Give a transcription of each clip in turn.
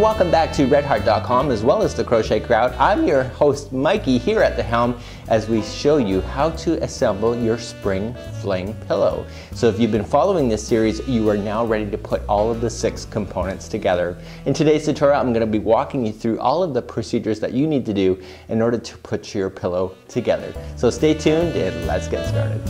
welcome back to redheart.com as well as the Crochet Crowd. I'm your host Mikey here at the helm as we show you how to assemble your spring fling pillow. So if you've been following this series, you are now ready to put all of the 6 components together. In today's tutorial, I'm going to be walking you through all of the procedures that you need to do in order to put your pillow together. So stay tuned and let's get started.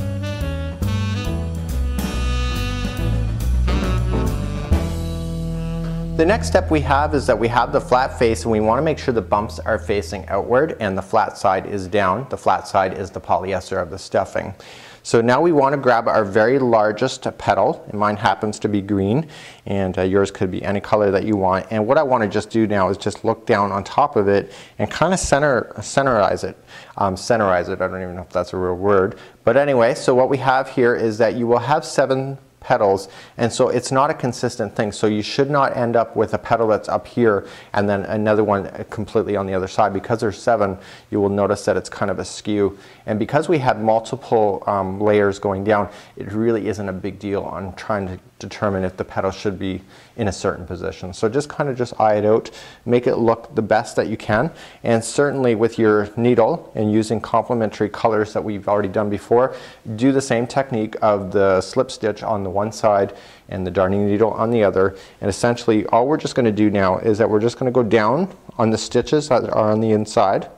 The next step we have is that we have the flat face and we want to make sure the bumps are facing outward and the flat side is down. The flat side is the polyester of the stuffing. So now we want to grab our very largest petal, and mine happens to be green, and yours could be any color that you want. And what I want to just do now is just look down on top of it and kind of centerize it. Centerize it, I don't even know if that's a real word. But anyway, so what we have here is that you will have 7 petals, and so it's not a consistent thing, so you should not end up with a petal that's up here and then another one completely on the other side. Because there's 7, you will notice that it's kind of askew, and because we have multiple layers going down, it really isn't a big deal on trying to determine if the petal should be in a certain position. So just kind of just eye it out, make it look the best that you can, and certainly with your needle and using complementary colors that we've already done before, do the same technique of the slip stitch on the one side and the darning needle on the other. And essentially all we're just going to do now is that we're just going to go down on the stitches that are on the inside,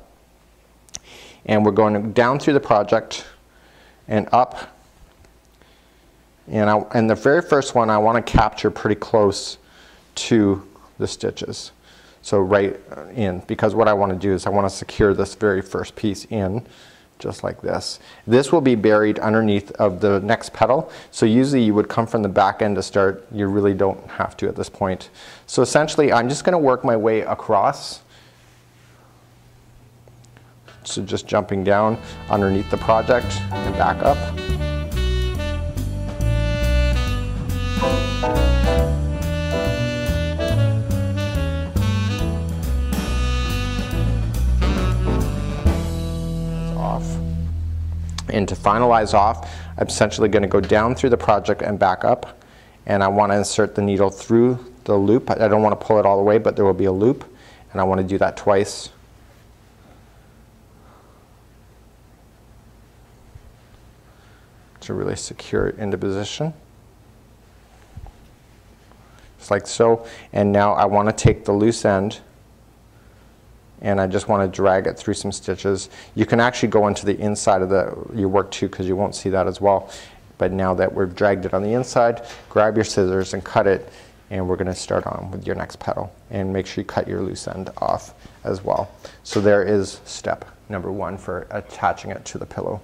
and we're going down through the project and up. And the very first one I want to capture pretty close to the stitches. So right in, because what I want to do is I want to secure this very first piece in just like this. This will be buried underneath of the next petal. So usually you would come from the back end to start. You really don't have to at this point. So essentially I'm just going to work my way across. So just jumping down underneath the project and back up. And to finalize off, I'm essentially going to go down through the project and back up, and I want to insert the needle through the loop. I don't want to pull it all the way, but there will be a loop, and I want to do that twice. To really secure it into position. Just like so. And now I want to take the loose end and I just want to drag it through some stitches. You can actually go into the inside of your work too, because you won't see that as well. But now that we've dragged it on the inside, grab your scissors and cut it, and we're going to start on with your next petal. And make sure you cut your loose end off as well. So there is step number 1 for attaching it to the pillow.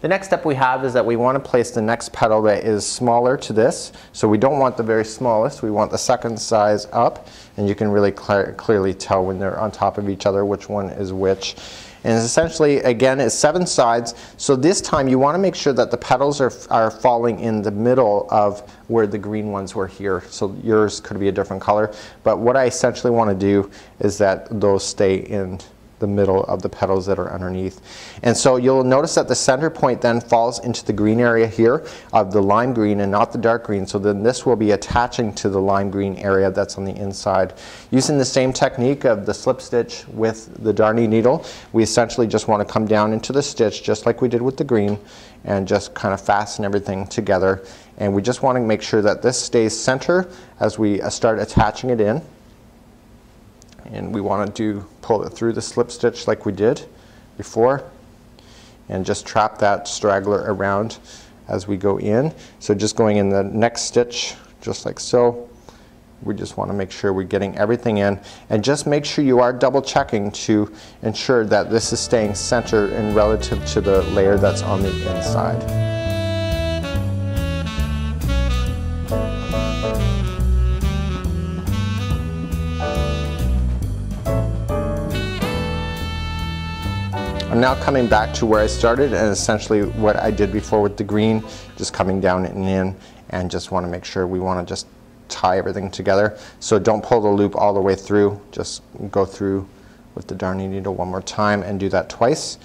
The next step we have is that we want to place the next petal that is smaller to this. So we don't want the very smallest, we want the second size up, and you can really clearly tell when they're on top of each other which one is which. And essentially, again, it's 7 sides, so this time you want to make sure that the petals are falling in the middle of where the green ones were here. So yours could be a different color, but what I essentially want to do is that those stay in the middle of the petals that are underneath. And so you'll notice that the center point then falls into the green area here of the lime green and not the dark green. So then this will be attaching to the lime green area that's on the inside. Using the same technique of the slip stitch with the darning needle, we essentially just want to come down into the stitch just like we did with the green and just kind of fasten everything together. And we just want to make sure that this stays center as we start attaching it in. And we want to pull it through the slip stitch like we did before, and just trap that straggler around as we go in. So just going in the next stitch just like so. We just want to make sure we're getting everything in, and just make sure you are double checking to ensure that this is staying centered and relative to the layer that's on the inside. I'm now coming back to where I started, and essentially what I did before with the green, just coming down and in, and just want to make sure we want to just tie everything together. So don't pull the loop all the way through, just go through with the darning needle one more time and do that twice.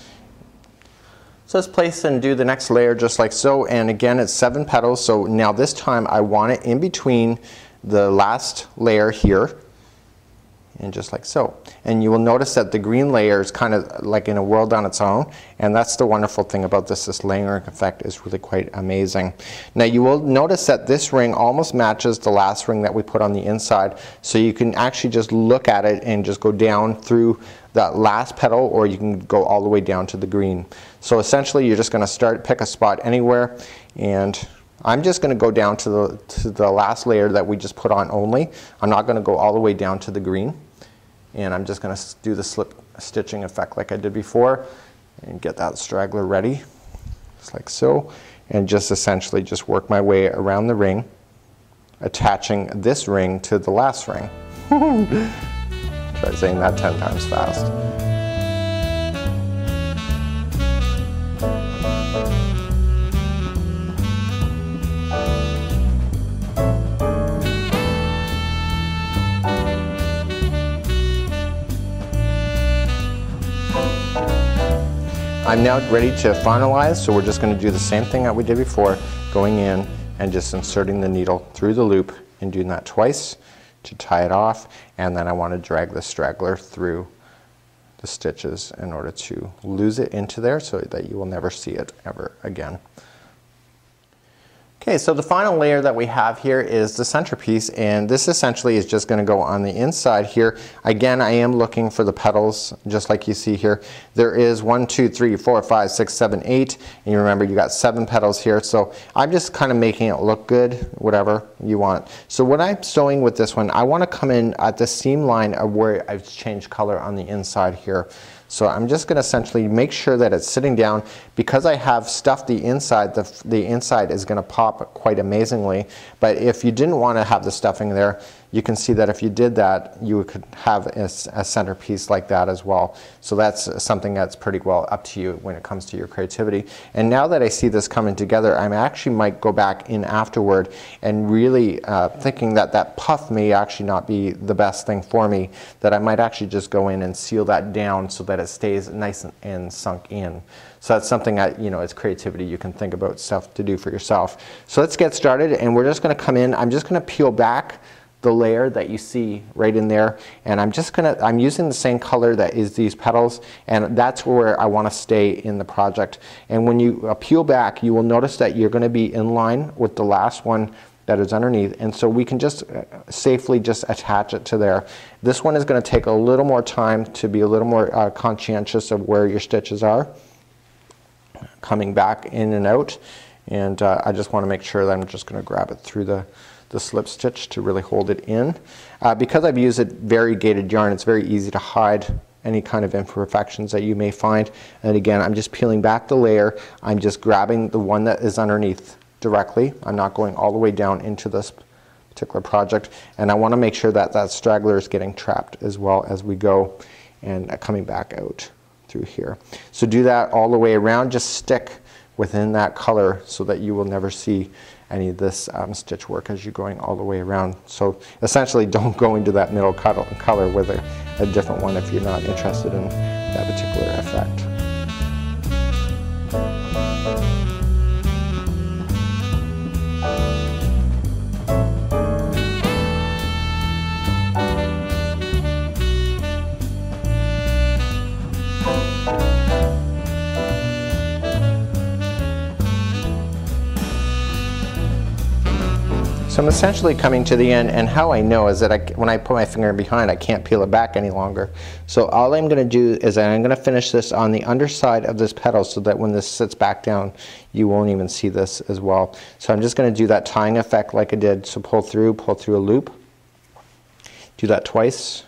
So let's place and do the next layer just like so, and again it's 7 petals. So now this time I want it in between the last layer here and just like so. And you will notice that the green layer is kind of like in a world on its own, and that's the wonderful thing about this. This layering effect is really quite amazing. Now you will notice that this ring almost matches the last ring that we put on the inside, so you can actually just look at it and just go down through that last petal, or you can go all the way down to the green. So essentially you're just going to pick a spot anywhere, and I'm just going to go down to the last layer that we just put on only. I'm not going to go all the way down to the green. And I'm just going to do the slip stitching effect like I did before and get that straggler ready, just like so, and just essentially just work my way around the ring, attaching this ring to the last ring. Try saying that 10 times fast. I'm now ready to finalize, so we're just going to do the same thing that we did before, going in and just inserting the needle through the loop and doing that twice to tie it off, and then I want to drag the straggler through the stitches in order to lose it into there so that you will never see it ever again. Okay, so the final layer that we have here is the centerpiece, and this essentially is just going to go on the inside here. Again, I am looking for the petals, just like you see here. There is 1, 2, 3, 4, 5, 6, 7, 8, and you remember you got 7 petals here, so I'm just kind of making it look good, whatever you want. So when I'm sewing with this one, I want to come in at the seam line of where I've changed color on the inside here. So I'm just going to essentially make sure that it's sitting down. Because I have stuffed the inside, the inside is going to pop quite amazingly. But if you didn't want to have the stuffing there, you can see that if you did that, you could have a centerpiece like that as well. So that's something that's pretty well up to you when it comes to your creativity. And now that I see this coming together, I actually might go back in afterward and really thinking that that puff may actually not be the best thing for me, that I might actually just go in and seal that down so that it stays nice and sunk in. So that's something that, you know, it's creativity. You can think about stuff to do for yourself. So let's get started, and we're just going to come in. I'm just going to peel back the layer that you see right in there, and I'm using the same color that is these petals, and that's where I want to stay in the project. And when you peel back, you will notice that you're going to be in line with the last one that is underneath, and so we can just safely just attach it to there. This one is going to take a little more time to be a little more conscientious of where your stitches are coming back in and out, and I just want to make sure that I'm just going to grab it through the slip stitch to really hold it in. Because I've used variegated yarn, it's very easy to hide any kind of imperfections that you may find. And again, I'm just peeling back the layer. I'm just grabbing the one that is underneath directly. I'm not going all the way down into this particular project. And I want to make sure that that straggler is getting trapped as well as we go and coming back out through here. So do that all the way around. Just stick within that color so that you will never see any of this stitch work as you're going all the way around. So essentially don't go into that middle color with a different one if you're not interested in that particular effect. So I'm essentially coming to the end, and how I know is that when I put my finger behind, I can't peel it back any longer. So all I'm going to do is that I'm going to finish this on the underside of this petal so that when this sits back down, you won't even see this as well. So I'm just going to do that tying effect like I did. So pull through a loop. Do that twice.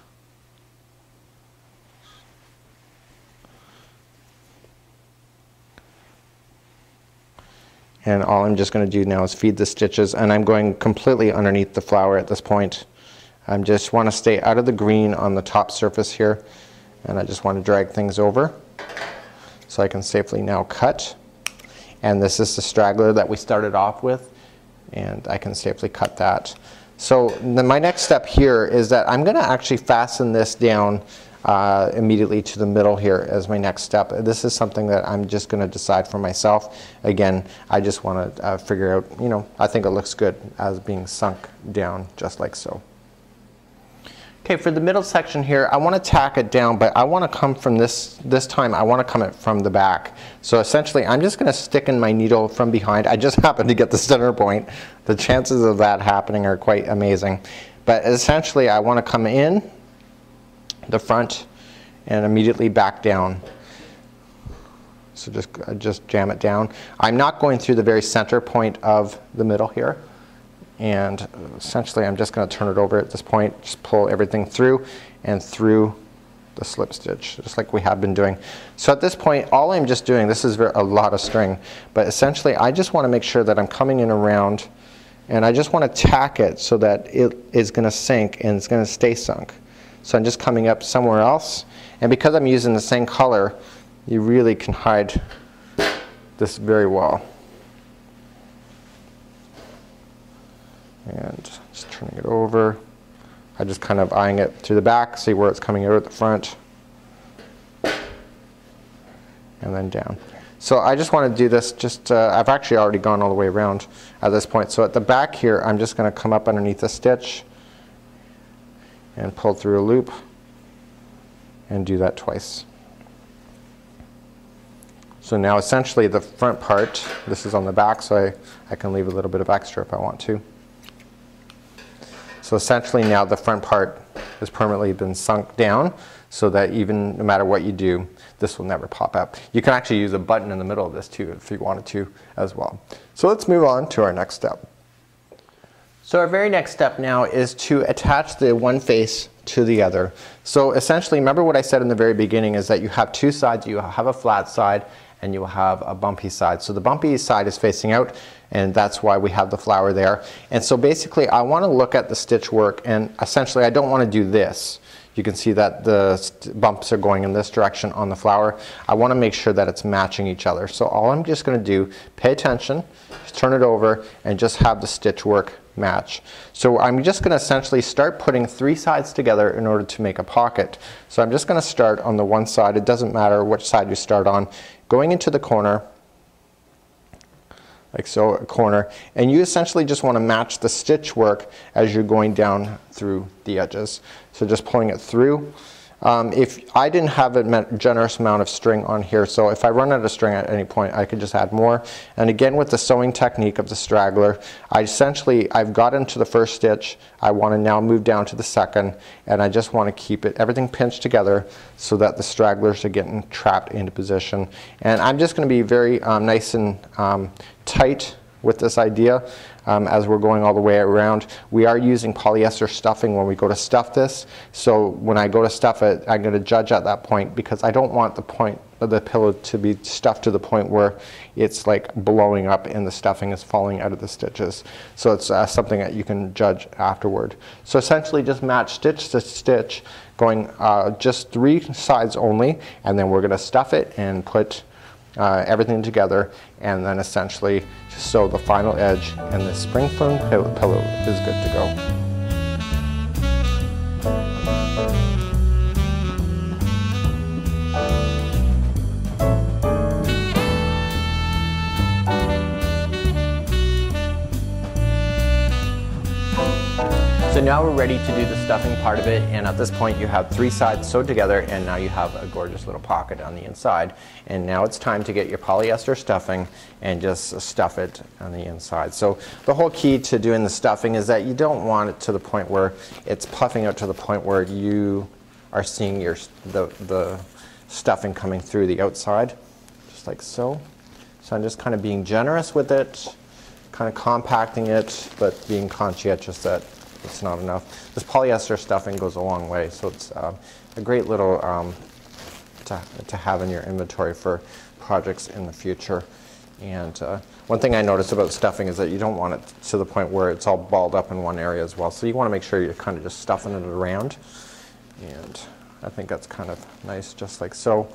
And all I'm just going to do now is feed the stitches, and I'm going completely underneath the flower at this point. I just want to stay out of the green on the top surface here, and I just want to drag things over so I can safely now cut. And this is the straggler that we started off with, and I can safely cut that. So then my next step here is that I'm going to actually fasten this down immediately to the middle here as my next step. This is something that I'm just going to decide for myself. Again, I just want to figure out, you know, I think it looks good as being sunk down just like so. Okay, for the middle section here, I want to tack it down, but I want to come from this time, I want to come it from the back. So essentially, I'm just going to stick in my needle from behind. I just happen to get the center point. The chances of that happening are quite amazing. But essentially, I want to come in the front and immediately back down. So just jam it down. I'm not going through the very center point of the middle here. And essentially I'm just going to turn it over at this point, just pull everything through and through the slip stitch, just like we have been doing. So at this point, all I'm just doing, this is a lot of string, but essentially I just want to make sure that I'm coming in around, and I just want to tack it so that it is going to sink and it's going to stay sunk. So I'm just coming up somewhere else, and because I'm using the same color, you really can hide this very well. And just turning it over. I just kind of eyeing it through the back, see where it's coming out at the front, and then down. So I just want to do this, I've actually already gone all the way around at this point. So at the back here, I'm just going to come up underneath the stitch and pull through a loop and do that twice. So now essentially the front part, this is on the back, so I can leave a little bit of extra if I want to. So essentially now the front part has permanently been sunk down so that even no matter what you do, this will never pop up. You can actually use a button in the middle of this too if you wanted to as well. So let's move on to our next step. So our very next step now is to attach the one face to the other. So essentially, remember what I said in the very beginning is that you have two sides. You have a flat side and you will have a bumpy side. So the bumpy side is facing out, and that's why we have the flower there. And so basically I want to look at the stitch work, and essentially I don't want to do this. You can see that the bumps are going in this direction on the flower. I want to make sure that it's matching each other. So all I'm just going to do, pay attention, just turn it over, and just have the stitch work match. So I'm just going to essentially start putting three sides together in order to make a pocket. So I'm just going to start on the one side. It doesn't matter which side you start on. Going into the corner, like so, a corner, and you essentially just want to match the stitch work as you're going down through the edges. So just pulling it through. If I didn't have a generous amount of string on here, so if I run out of string at any point, I could just add more. And again, with the sewing technique of the straggler, I've got into the first stitch. I want to now move down to the second, and I just want to keep everything pinched together so that the stragglers are getting trapped into position. And I'm just going to be very nice and tight with this idea as we're going all the way around. We are using polyester stuffing when we go to stuff this, so when I go to stuff it, I'm going to judge at that point because I don't want the point of the pillow to be stuffed to the point where it's like blowing up and the stuffing is falling out of the stitches. So it's something that you can judge afterward. So essentially just match stitch to stitch, going just three sides only, and then we're going to stuff it and put everything together, and then essentially sew the final edge, and the spring fling pillow is good to go. So now we're ready to do the stuffing part of it, and at this point you have three sides sewed together, and now you have a gorgeous little pocket on the inside. And now it's time to get your polyester stuffing and just stuff it on the inside. So the whole key to doing the stuffing is that you don't want it to the point where it's puffing out to the point where you are seeing the stuffing coming through the outside, just like so. So I'm just kind of being generous with it, kind of compacting it, but being conscientious that it's not enough. This polyester stuffing goes a long way, so it's a great little to have in your inventory for projects in the future. And one thing I noticed about stuffing is that you don't want it to the point where it's all balled up in one area as well. So you want to make sure you're kind of just stuffing it around. And I think that's kind of nice, just like so.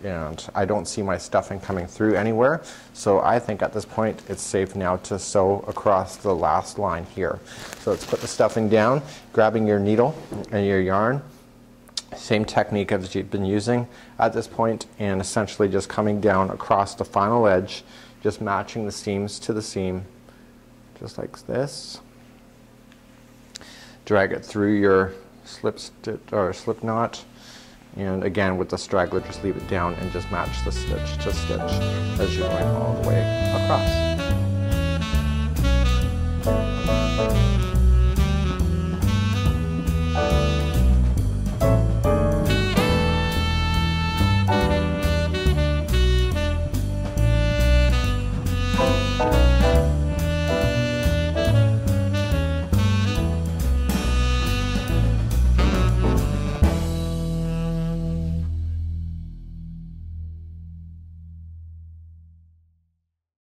And I don't see my stuffing coming through anywhere, so I think at this point it's safe now to sew across the last line here. So let's put the stuffing down, grabbing your needle and your yarn, same technique as you've been using at this point, and essentially just coming down across the final edge, just matching the seams to the seam, just like this. drag it through your slip stitch or slip knot, and again with the straggler just leave it down and just match the stitch to stitch as you're going all the way across.